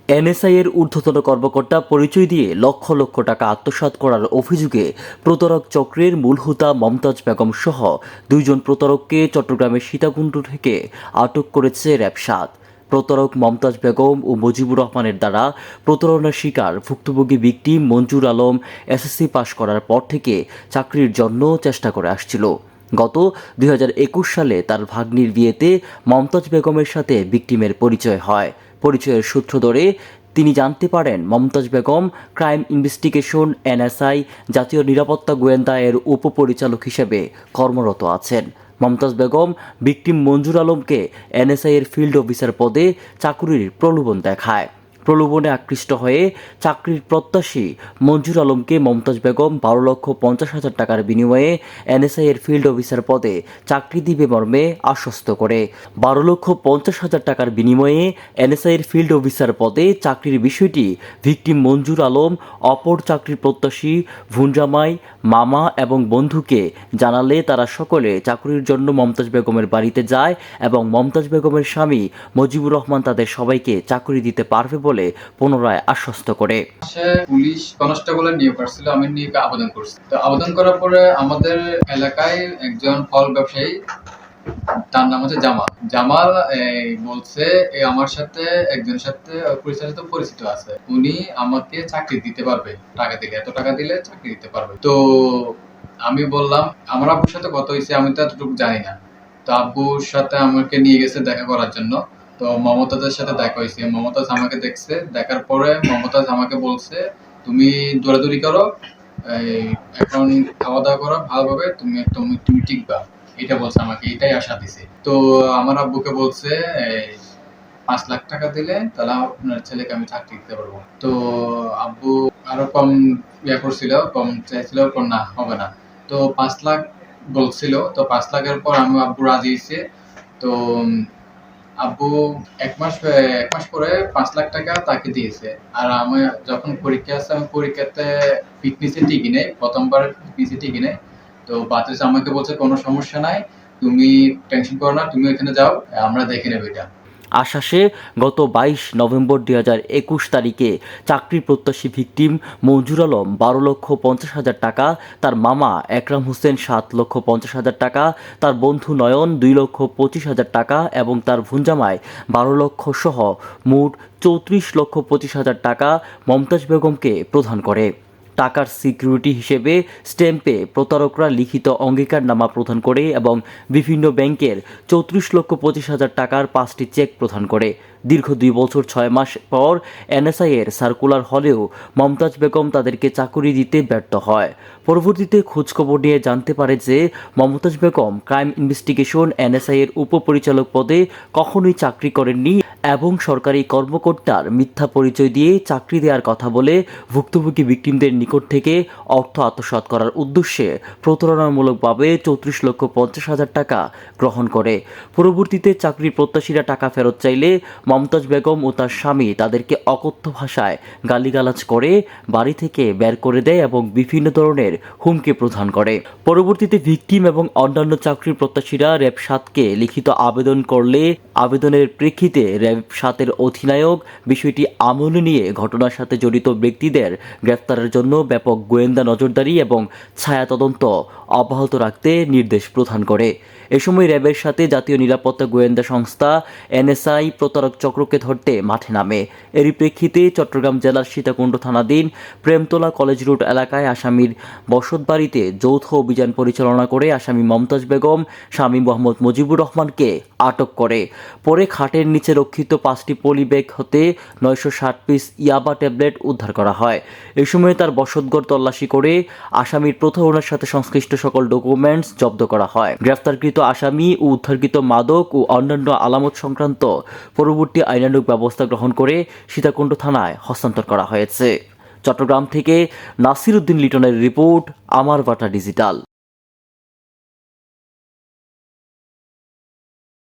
NSI এর ঊর্ধ্বতন কর্মকর্তা পরিচয় দিয়ে লক্ষ লক্ষ টাকা আত্মসাৎ করার অভিযোগে প্রতারক চক্রের মূল হোতা মমতাজ বেগম সহ দুইজন প্রতারককে চট্টগ্রামের সীতাকুণ্ড থেকে আটক করেছে র্যাব ৭। প্রতারক মমতাজ বেগম ও মুজিবুর রহমানের দ্বারা প্রতারণার শিকার ভুক্তভোগী ভিকটিম মঞ্জুর আলম এসএসসি পাশ করার পর থেকে চাকরির জন্য চেষ্টা করে আসছিল। গত ২০২১ সালে তার ভাগ্নির বিয়েতে মমতাজ বেগমের সাথে ভিকটিমের পরিচয় হয়। পরিচয়ের সূত্র ধরে তিনি জানতে পারেন Mumtaz Begum crime investigation NSI জাতীয় নিরাপত্তা গোয়েন্দা এর উপপরিচালক হিসেবে কর্মরত আছেন। মমতাজ বেগম ভিকটিম মঞ্জুর আলমকে এনএসআই এর ফিল্ড অফিসার পদে চাকুরির প্রলোভন দেখায়। প্রলোভনে আকৃষ্ট হয়ে চাকরির প্রত্যাশী মঞ্জুর আলমকে মমতাজ বেগম ১২,৫০,০০০ টাকার বিনিময়ে এনএসআই এর ফিল্ড অফিসার পদে চাকরি দিবে মর্মে আশ্বস্ত করে। ১২,৫০,০০০ টাকার বিনিময়ে এনএসআই এর ফিল্ড অফিসার পদে চাকরির বিষয়টি ভিকটিম মঞ্জুর আলম অপর চাকরির প্রত্যাশী ভুনজামাই, মামা এবং বন্ধুকে জানালে তারা সকলে চাকরির জন্য মমতাজ বেগমের বাড়িতে যায় এবং মমতাজ বেগমের স্বামী মুজিবুর রহমান তাদের সবাইকে চাকরি দিতে পারবে বলে পুনরায় আশ্বস্ত করে। পুলিশ কনস্টেবলের নিয়োগ আসছিল, আমি নিয়োগে আবেদন করছি। তো আবেদন করার পরে আমাদের এলাকায় একজন ফল ব্যবসায়ী, তার নাম হচ্ছে জামাল। জামাল বলছে আমার সাথে একজনের সাথে পরিচিত আছে, উনি আমাকে চাকরি দিতে পারবে, টাকা দিলে, এত টাকা দিলে চাকরি দিতে পারবে। তো আমি বললাম, আমার আব্বুর সাথে কথা হয়েছে, আমি তো এতটুকু জানি না। তো আব্বুর সাথে আমাকে নিয়ে গেছে দেখা করার জন্য। তো মমতাজের সাথে দেখা হয়েছে, মমতাজ আমাকে দেখছে, দেখার পরে মমতাজ আমাকে বলছে তুমি দৌড়াদৌড়ি করো, এখন খাওয়া দাওয়া করো ভালোভাবে, তুমি তুমি তুমি টিকবা, এটা বলছে আমাকে, এটাই আশা দিছে। তো আমার আব্বুকে বলছে ৫ লাখ টাকা দিলে তাহলে আপনার ছেলেকে আমি চাকরি দিতে পারবো। তো আব্বু আরো কম করছিল, কম চাইছিল, না হবে না। তো ৫ লাখ বলছিল। তো ৫ লাখের পর আমি আব্বু রাজি হয়েছে। তো আব্বু এক মাস পরে ৫ লাখ টাকা তাকে দিয়েছে। আর আমি যখন পরীক্ষা আছে, আমি পরীক্ষাতে ফিটনেসে টিকি নেই, প্রথমবার ফিটনেসে টিকি নেই। তো বাতাস আমাকে বলছে কোনো সমস্যা নাই, তুমি টেনশন করো না, তুমি এখানে যাও, আমরা দেখে নেব এটা। আশ্বাসে গত ২২ নভেম্বর ২০২১ তারিখে চাকরির প্রত্যাশী ভিকটিম মঞ্জুর আলম ১২,৫০,০০০ টাকা, তার মামা একরাম হোসেন ৭,৫০,০০০ টাকা, তার বন্ধু নয়ন ২,২৫,০০০ টাকা এবং তার ভুনজামাই ১২ লক্ষ সহ মোট ৩৪,২৫,০০০ টাকা মমতাজ বেগমকে প্রদান করে। টাকার সিকিউরিটি হিসেবে স্ট্যাম্পে প্রতারকরা লিখিত অঙ্গীকারনামা প্রদান করে এবং বিভিন্ন ব্যাংকের ৩৪,২৫,০০০ টাকার ৫টি চেক প্রদান করে। দীর্ঘ ২ বছর ৬ মাস পর এনএসআই এর সার্কুলার হলেও মমতাজ বেগম তাদেরকে চাকরি দিতে ব্যর্থ হয়। পরবর্তীতে খোঁজখবর নিয়ে জানতে পারে যে Mumtaz Begum crime investigation NSI এর উপপরিচালক পদে কখনোই চাকরি করেননি এবং সরকারি কর্মকর্তার মিথ্যা পরিচয় দিয়ে চাকরি দেওয়ার কথা বলে ভুক্তভোগী ভিকটিমদের নিকট থেকে অর্থ আত্মসাৎ করার উদ্দেশ্যে প্রতারণামূলকভাবে ৩৪,৫০,০০০ টাকা গ্রহণ করে। পরবর্তীতে চাকরির প্রত্যাশীরা টাকা ফেরত চাইলে মমতাজ বেগম ও তার স্বামী তাদেরকে অকথ্য ভাষায় গালিগালাজ করে বাড়ি থেকে বের করে দেয় এবং বিভিন্ন ধরনের হুমকি প্রদান করে। পরবর্তীতে ভিকটিম এবং অন্যান্য চাকরির প্রত্যাশীরা র্যাব ৭কে লিখিত আবেদন করলে আবেদনের প্রেক্ষিতে র্যাব ৭-এর অধিনায়ক বিষয়টি আমলে নিয়ে ঘটনার সাথে জড়িত ব্যক্তিদের গ্রেফতারের জন্য ব্যাপক গোয়েন্দা নজরদারি এবং ছায়া তদন্ত অব্যাহত রাখতে নির্দেশ প্রদান করে। এ সময় র্যাবের সাথে জাতীয় নিরাপত্তা গোয়েন্দা সংস্থা এনএসআই প্রতারক চক্রকে ধরতে মাঠে নামে। এরই প্রেক্ষিতে চট্টগ্রাম জেলার সীতাকুণ্ড থানাধীন প্রেমতলা কলেজ রোড এলাকায় আসামির বসতবাড়িতে যৌথ অভিযান পরিচালনা করে আসামি মমতাজ বেগম স্বামী মোহাম্মদ মুজিবুর রহমানকে আটক করে। পরে খাটের নিচে রক্ষিত 5টি পলি ব্যাগ হতে 960 পিস ইয়াবা ট্যাবলেট উদ্ধার করা হয়। এই সময় তার বসতঘর তল্লাশি করে আসামির প্রতারণার সাথে সংশ্লিষ্ট সকল ডকুমেন্টস জব্দ করা হয়। গ্রেফতারকৃত আসামি ও উদ্ধারকৃত মাদক ও অন্যান্য আলামত সংক্রান্ত পরবর্তী আইনানুগ ব্যবস্থা গ্রহণ করে সীতাকুণ্ড থানায় হস্তান্তর করা হয়েছে। চট্টগ্রাম থেকে নাসির উদ্দিন লিটনের রিপোর্ট, আমার বাটা ডিজিটাল।